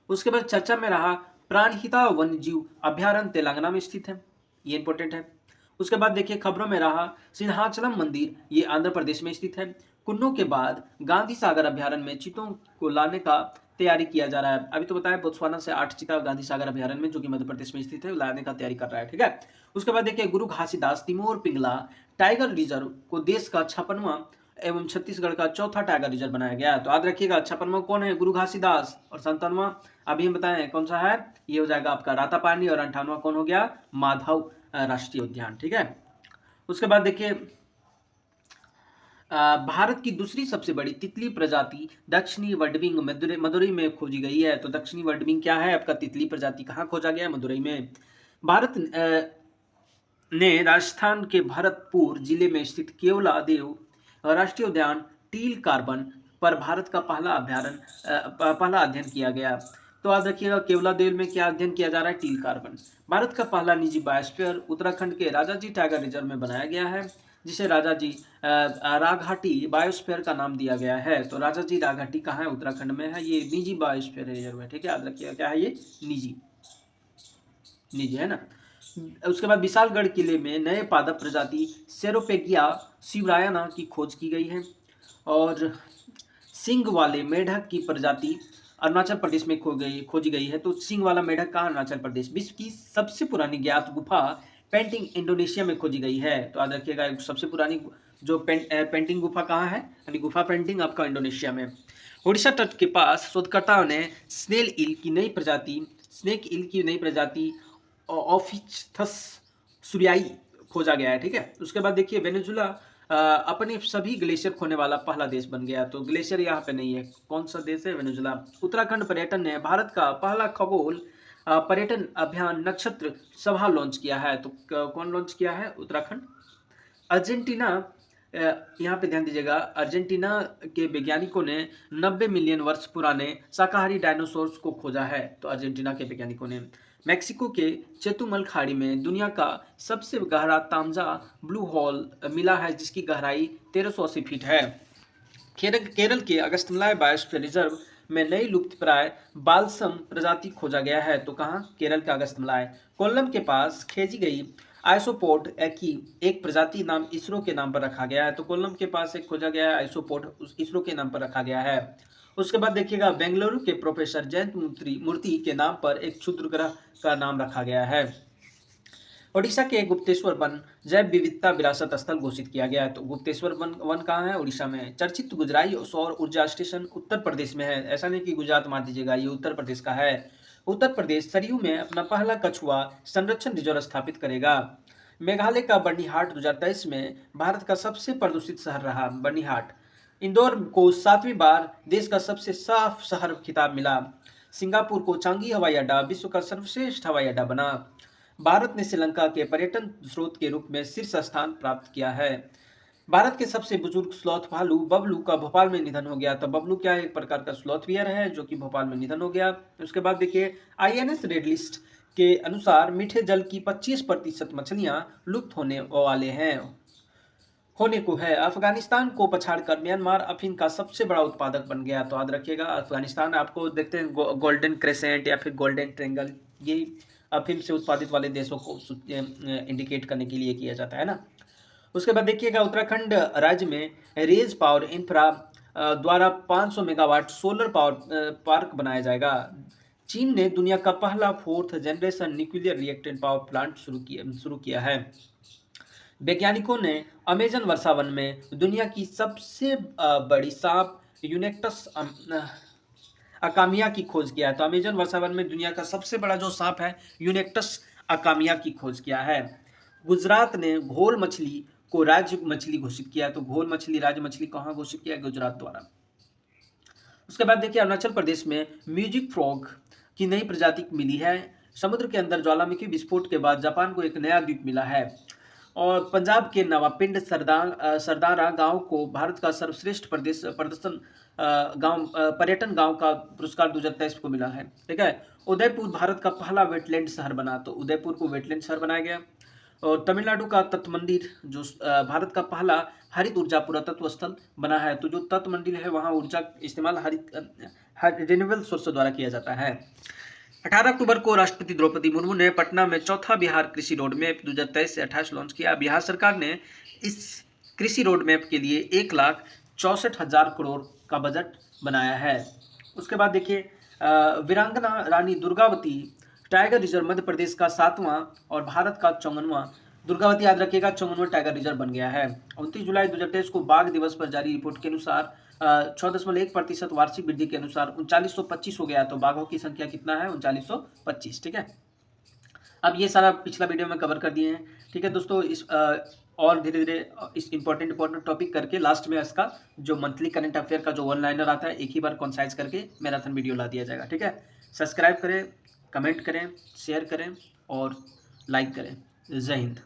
उसके बाद चर्चा में रहा प्राणहिता वन्यजीव अभ्यारण्य तेलंगाना में स्थित है, ये इंपॉर्टेंट है। उसके बाद देखिए खबरों में रहा सिंहाचलम मंदिर, ये आंध्र प्रदेश में स्थित है। कुन्नू के बाद गांधी सागर अभ्यारण्य में चीतों को लाने का तैयारी किया जा रहा है। अभी तो बताया बोत्सवाना से 8 चीता गांधी सागर अभ्यारण्य में, जो कि मध्य प्रदेश में स्थित है, लाने का तैयारी कर रहा है, ठीक है। उसके बाद देखिए गुरु घासीदास तिमोर पिंगला टाइगर रिजर्व को देश का 56वां एवं छत्तीसगढ़ का 4था टाइगर रिजर्व बनाया गया। तो याद रखिएगा 56वां कौन है, गुरु घासीदास, और 57वां अभी हम बताएं कौन सा है, ये हो जाएगा आपका रातापानी, और 58वां कौन हो गया, माधव राष्ट्रीय उद्यान, ठीक है। उसके बाद देखिए भारत की दूसरी सबसे बड़ी तितली प्रजाति दक्षिणी वडविंग मदुरई में खोजी गई है। तो दक्षिणी वडविंग क्या है आपका, तितली प्रजाति कहाँ खोजा गया, मदुरई में। भारत ने राजस्थान के भरतपुर जिले में स्थित केवला देव राष्ट्रीय उद्यान टील कार्बन पर भारत का पहला अध्ययन किया गया। तो याद रखिएगा केवला देव में क्या अध्ययन किया जा रहा है, टील कार्बन। भारत का पहला निजी बायोस्फीयर उत्तराखंड के राजाजी टाइगर रिजर्व में बनाया गया है, जिसे राजाजी राघाटी बायोस्फीयर का नाम दिया गया है। तो राजाजी राघाटी कहाँ है, उत्तराखंड में है, ये निजी बायोस्फीयर रिजर्व है, ठीक है। याद रखिएगा क्या है, ये निजी है ना। उसके बाद विशालगढ़ किले में नए पादप प्रजाति सेरोपेगिया शिवरायना की खोज की गई है। और सिंग वाले मेढक की प्रजाति अरुणाचल प्रदेश में खोजी गई है। तो सिंग वाला मेढक कहाँ, अरुणाचल प्रदेश। विश्व की सबसे पुरानी ज्ञात गुफा पेंटिंग इंडोनेशिया में खोजी गई है। तो याद रखिएगा सबसे पुरानी जो पेंटिंग गुफा कहाँ है, यानी गुफा पेंटिंग आपका इंडोनेशिया में। उड़ीसा तट के पास शोधकर्ताओं ने स्नेक ईल की नई प्रजाति ऑफिस्थस सूर्याई खोजा गया है, ठीक है। उसके बाद देखिए वेनेजुला अपने सभी ग्लेशियर खोने वाला पहला देश बन गया। तो ग्लेशियर यहाँ पे नहीं है, कौन सा देश है, वेनेजुला। उत्तराखंड पर्यटन ने भारत का पहला खगोल पर्यटन अभियान नक्षत्र सभा लॉन्च किया है। तो कौन लॉन्च किया है, उत्तराखंड। अर्जेंटीना, यहाँ पे ध्यान दीजिएगा, अर्जेंटीना के वैज्ञानिकों ने 90 मिलियन वर्ष पुराने शाकाहारी डायनासोर्स को खोजा है। तो अर्जेंटीना के वैज्ञानिकों ने। मैक्सिको के चेतुमल खाड़ी में दुनिया का सबसे गहरा तांजा ब्लू होल मिला है, जिसकी गहराई 1380 फीट है। केरल के अगस्तमलाई बायोस्फीयर रिजर्व में नई लुप्तप्राय बालसम प्रजाति खोजा गया है। तो कहाँ? केरल के अगस्त्यमलाई। कोल्लम के पास खोजी गई आइसोपोड की एक प्रजाति नाम इसरो के नाम पर रखा गया है। तो कोल्लम के पास एक खोजा गया आइसोपोड इसरो के नाम पर रखा गया है। उसके बाद देखिएगा बेंगलुरु के प्रोफेसर जयंत मूर्ति के नाम पर एक क्षुद्र ग्रह का नाम रखा गया है। ओडिशा के गुप्तेश्वर वन जैव विविधता विरासत स्थल घोषित किया गया है। तो गुप्तेश्वर वन कहाँ है? उड़ीसा में है। चर्चित गुजराई सौर ऊर्जा स्टेशन उत्तर प्रदेश में है। ऐसा नहीं कि गुजरात मान दीजिएगा, ये उत्तर प्रदेश का है। उत्तर प्रदेश सरयू में अपना पहला कछुआ संरक्षण रिजर्व स्थापित करेगा। मेघालय का बर्निहाट 2023 में भारत का सबसे प्रदूषित शहर रहा। बर्निहाट। इंदौर को 7वीं बार देश का सबसे साफ शहर खिताब मिला। सिंगापुर को चांगी हवाई अड्डा विश्व का सर्वश्रेष्ठ हवाई अड्डा बना। भारत ने श्रीलंका के पर्यटन स्रोत के रूप में शीर्ष स्थान प्राप्त किया है। भारत के सबसे बुजुर्ग स्लॉथ भालू बबलू का भोपाल में निधन हो गया। तो बबलू क्या है? एक प्रकार का स्लॉथ बियर है जो कि भोपाल में निधन हो गया। उसके बाद देखिए INS रेड लिस्ट के अनुसार मीठे जल की 25% मछलियां लुप्त होने को है। अफगानिस्तान को पछाड़कर म्यांमार अफीम का सबसे बड़ा उत्पादक बन गया। तो याद रखिएगा अफगानिस्तान, आपको देखते हैं गोल्डन क्रेसेंट या फिर गोल्डन ट्रेंगल, ये अफीम से उत्पादित वाले देशों को इंडिकेट करने के लिए किया जाता है ना। उसके बाद देखिएगा उत्तराखंड राज्य में रेज पावर इंफ्रा द्वारा 500 मेगावाट सोलर पावर पार्क बनाया जाएगा। चीन ने दुनिया का पहला 4th generation nuclear reactor power plant शुरू किया है। वैज्ञानिकों ने अमेजन वर्षावन में दुनिया की सबसे बड़ी सांप यूनेक्टस अकामिया की खोज किया है। तो अमेजन वर्षावन में दुनिया का सबसे बड़ा जो सांप है यूनेक्टस अकामिया की खोज किया है। गुजरात ने घोल मछली को राज्य मछली घोषित किया है। तो घोल मछली राज्य मछली कहाँ घोषित किया है? गुजरात द्वारा। उसके बाद देखिए अरुणाचल प्रदेश में म्यूजिक फ्रॉग की नई प्रजाति मिली है। समुद्र के अंदर ज्वालामुखी विस्फोट के बाद जापान को एक नया द्वीप मिला है। और पंजाब के नवापिंड सरदारा गांव को भारत का सर्वश्रेष्ठ पर्यटन गांव का पुरस्कार 2023 को मिला है। ठीक है। उदयपुर भारत का पहला वेटलैंड शहर बना। तो उदयपुर को वेटलैंड शहर बनाया गया। और तमिलनाडु का तत्व मंदिर जो भारत का पहला हरित ऊर्जा पुरातत्व स्थल बना है। तो जो तत्व मंदिर है वहाँ ऊर्जा इस्तेमाल रिन्यूएबल सोर्स द्वारा किया जाता है। 18 अक्टूबर को राष्ट्रपति द्रौपदी मुर्मू ने पटना में चौथा बिहार कृषि रोड मैप 2023 से 28 लॉन्च किया। बिहार सरकार ने इस कृषि रोड मैप के लिए 1,64,000 करोड़ का बजट बनाया है। उसके बाद देखिए वीरांगना रानी दुर्गावती टाइगर रिजर्व मध्य प्रदेश का 7वां और भारत का 54वां, दुर्गावती याद रखिएगा 54वां टाइगर रिजर्व बन गया है। 29 जुलाई 2023 को बाघ दिवस पर जारी रिपोर्ट के अनुसार 6.1% वार्षिक वृद्धि के अनुसार 3925 हो गया। तो बाघों की संख्या कितना है? 3925। ठीक है। अब ये सारा पिछला वीडियो में कवर कर दिए हैं। ठीक है दोस्तों, इस और धीरे धीरे इस इंपॉर्टेंट टॉपिक करके लास्ट में इसका जो मंथली करंट अफेयर का जो वन लाइनर आता है एक ही बार कॉन्साइज करके मैराथन वीडियो ला दिया जाएगा। ठीक है। सब्सक्राइब करें, कमेंट करें, शेयर करें और लाइक करें। जय हिंद।